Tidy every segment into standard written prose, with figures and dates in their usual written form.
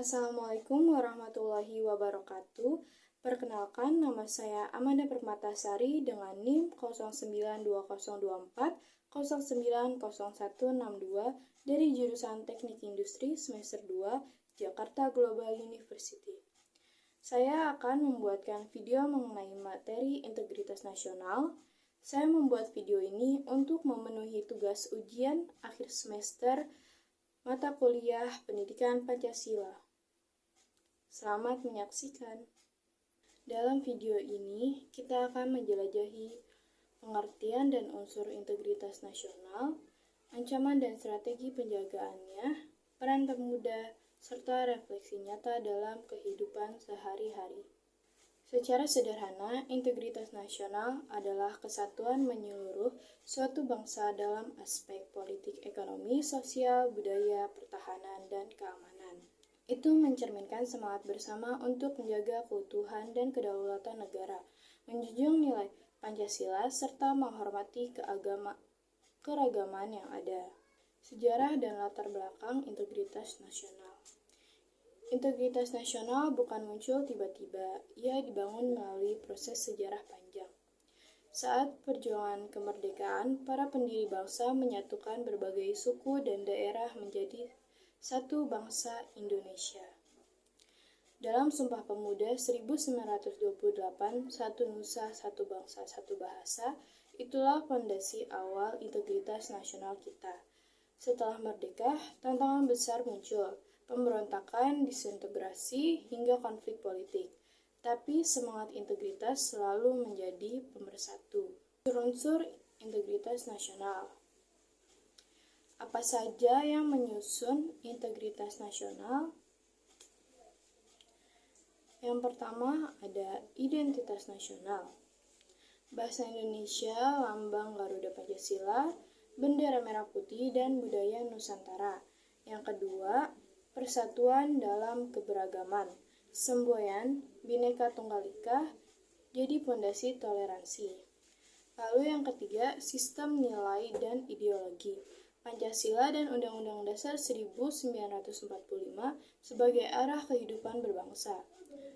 Assalamualaikum warahmatullahi wabarakatuh. Perkenalkan, nama saya Amanda Permatasari dengan NIM 092024 090162 dari jurusan Teknik Industri semester 2 Jakarta Global University. Saya akan membuatkan video mengenai materi integritas nasional. Saya membuat video ini untuk memenuhi tugas ujian akhir semester mata kuliah Pendidikan Pancasila. Selamat menyaksikan. Dalam video ini, kita akan menjelajahi pengertian dan unsur integritas nasional, ancaman dan strategi penjagaannya, peran pemuda, serta refleksi nyata dalam kehidupan sehari-hari. Secara sederhana, integritas nasional adalah kesatuan menyeluruh suatu bangsa dalam aspek politik, ekonomi, sosial, budaya, pertahanan, dan keamanan. Itu mencerminkan semangat bersama untuk menjaga keutuhan dan kedaulatan negara, menjunjung nilai Pancasila, serta menghormati keragaman yang ada. Sejarah dan latar belakang integritas nasional. Integritas nasional bukan muncul tiba-tiba, ia dibangun melalui proses sejarah panjang. Saat perjuangan kemerdekaan, para pendiri bangsa menyatukan berbagai suku dan daerah menjadi satu bangsa Indonesia. Dalam Sumpah Pemuda 1928, Satu Nusa, Satu Bangsa, Satu Bahasa, itulah fondasi awal integritas nasional kita. Setelah merdeka, tantangan besar muncul. Pemberontakan, disintegrasi, hingga konflik politik. Tapi semangat integritas selalu menjadi pemersatu. Unsur integritas nasional. Apa saja yang menyusun integritas nasional? Yang pertama ada identitas nasional. Bahasa Indonesia, lambang Garuda Pancasila, bendera merah putih, dan budaya Nusantara. Yang kedua, persatuan dalam keberagaman, semboyan, Bhinneka Tunggal Ika, jadi fondasi toleransi. Lalu yang ketiga, sistem nilai dan ideologi, Pancasila dan Undang-Undang Dasar 1945 sebagai arah kehidupan berbangsa.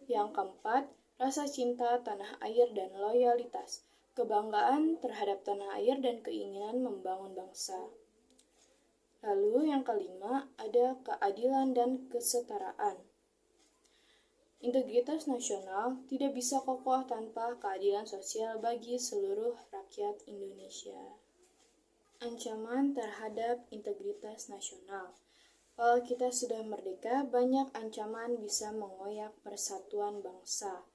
Yang keempat, rasa cinta tanah air dan loyalitas, kebanggaan terhadap tanah air dan keinginan membangun bangsa. Lalu yang kelima, ada keadilan dan kesetaraan. Integritas nasional tidak bisa kokoh tanpa keadilan sosial bagi seluruh rakyat Indonesia. Ancaman terhadap integritas nasional. Kalau kita sudah merdeka, banyak ancaman bisa mengoyak persatuan bangsa.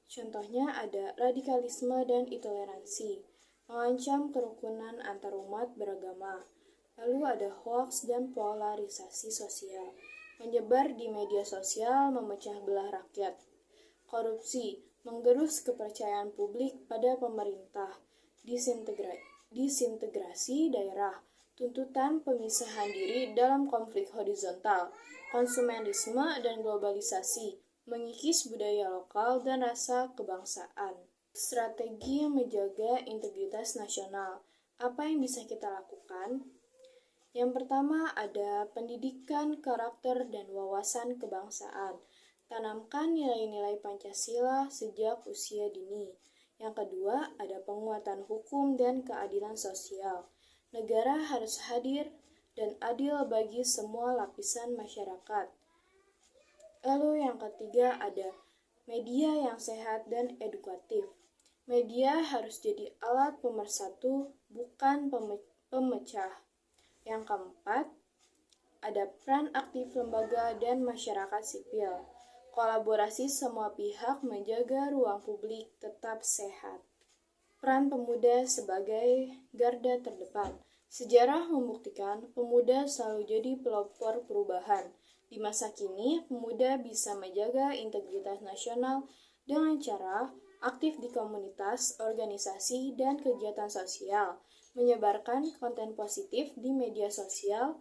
Contohnya ada radikalisme dan intoleransi, mengancam kerukunan antarumat beragama. Lalu ada hoaks dan polarisasi sosial, menyebar di media sosial, memecah belah rakyat. Korupsi, menggerus kepercayaan publik pada pemerintah. Disintegrasi daerah, tuntutan pemisahan diri dalam konflik horizontal. Konsumerisme dan globalisasi, mengikis budaya lokal dan rasa kebangsaan. Strategi menjaga integritas nasional. Apa yang bisa kita lakukan? Yang pertama ada pendidikan karakter dan wawasan kebangsaan. Tanamkan nilai-nilai Pancasila sejak usia dini. Yang kedua ada penguatan hukum dan keadilan sosial. Negara harus hadir dan adil bagi semua lapisan masyarakat. Lalu yang ketiga ada media yang sehat dan edukatif. Media harus jadi alat pemersatu, bukan pemecah. Yang keempat, ada peran aktif lembaga dan masyarakat sipil. Kolaborasi semua pihak menjaga ruang publik tetap sehat. Peran pemuda sebagai garda terdepan. Sejarah membuktikan pemuda selalu jadi pelopor perubahan. Di masa kini, pemuda bisa menjaga integritas nasional dengan cara aktif di komunitas, organisasi, dan kegiatan sosial, menyebarkan konten positif di media sosial,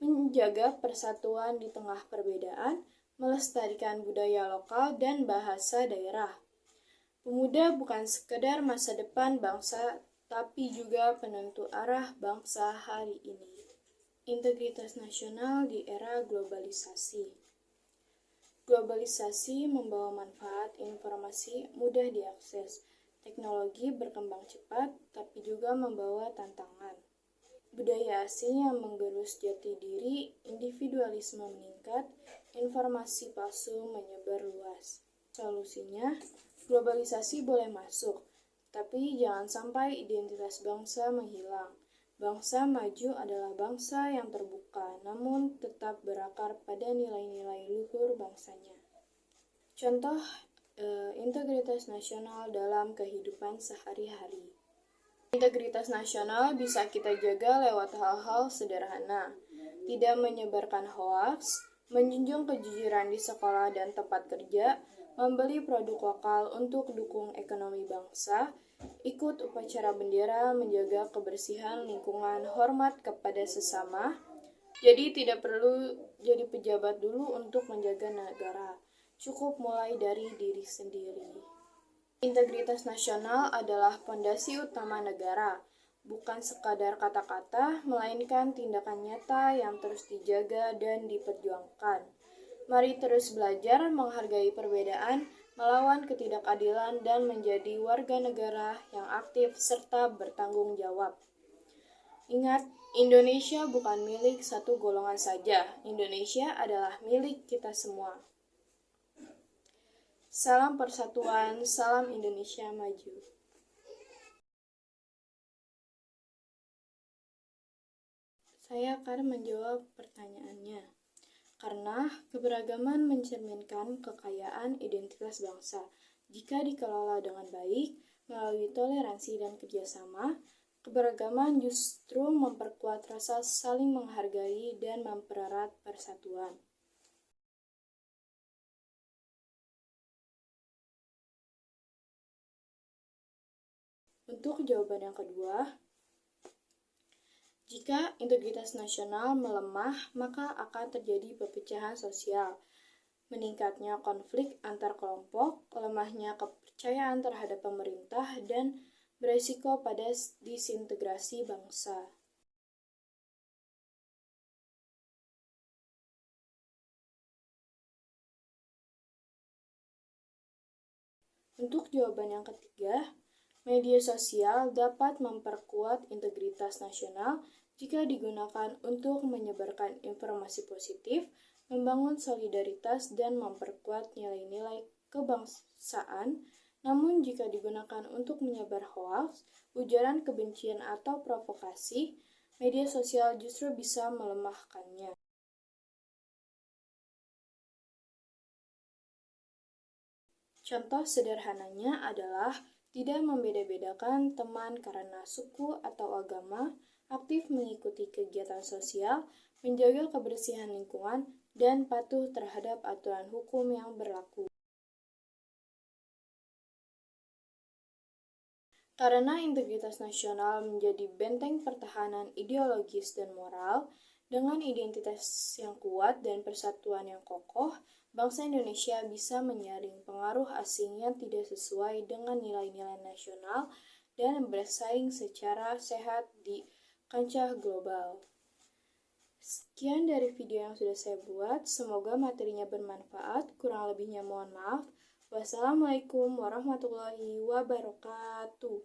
menjaga persatuan di tengah perbedaan, melestarikan budaya lokal dan bahasa daerah. Pemuda bukan sekedar masa depan bangsa, tapi juga penentu arah bangsa hari ini. Integritas nasional di era globalisasi. Globalisasi membawa manfaat informasi mudah diakses. Teknologi berkembang cepat, tapi juga membawa tantangan. Budaya asing yang menggerus jati diri, individualisme meningkat, informasi palsu menyebar luas. Solusinya, globalisasi boleh masuk, tapi jangan sampai identitas bangsa menghilang. Bangsa maju adalah bangsa yang terbuka, namun tetap berakar pada nilai-nilai luhur bangsanya. Contoh integritas nasional dalam kehidupan sehari-hari. Integritas nasional bisa kita jaga lewat hal-hal sederhana, tidak menyebarkan hoaks, menjunjung kejujuran di sekolah dan tempat kerja, membeli produk lokal untuk dukung ekonomi bangsa, ikut upacara bendera, menjaga kebersihan lingkungan, hormat kepada sesama. Jadi tidak perlu jadi pejabat dulu untuk menjaga negara, cukup mulai dari diri sendiri. Integritas nasional adalah fondasi utama negara, bukan sekadar kata-kata, melainkan tindakan nyata yang terus dijaga dan diperjuangkan. Mari terus belajar menghargai perbedaan, melawan ketidakadilan, dan menjadi warga negara yang aktif serta bertanggung jawab. Ingat, Indonesia bukan milik satu golongan saja. Indonesia adalah milik kita semua. Salam persatuan, salam Indonesia maju. Saya akan menjawab pertanyaannya. Karena keberagaman mencerminkan kekayaan identitas bangsa. Jika dikelola dengan baik, melalui toleransi dan kerjasama, keberagaman justru memperkuat rasa saling menghargai dan mempererat persatuan. Untuk jawaban yang kedua, jika integritas nasional melemah, maka akan terjadi perpecahan sosial, meningkatnya konflik antar kelompok, lemahnya kepercayaan terhadap pemerintah, dan beresiko pada disintegrasi bangsa. Untuk jawaban yang ketiga, media sosial dapat memperkuat integritas nasional jika digunakan untuk menyebarkan informasi positif, membangun solidaritas, dan memperkuat nilai-nilai kebangsaan. Namun jika digunakan untuk menyebar hoaks, ujaran kebencian, atau provokasi, media sosial justru bisa melemahkannya. Contoh sederhananya adalah tidak membeda-bedakan teman karena suku atau agama, aktif mengikuti kegiatan sosial, menjaga kebersihan lingkungan, dan patuh terhadap aturan hukum yang berlaku. Karena integritas nasional menjadi benteng pertahanan ideologis dan moral, dengan identitas yang kuat dan persatuan yang kokoh, bangsa Indonesia bisa menyaring pengaruh asing yang tidak sesuai dengan nilai-nilai nasional dan bersaing secara sehat di kancah global. Sekian dari video yang sudah saya buat, semoga materinya bermanfaat, kurang lebihnya mohon maaf. Wassalamualaikum warahmatullahi wabarakatuh.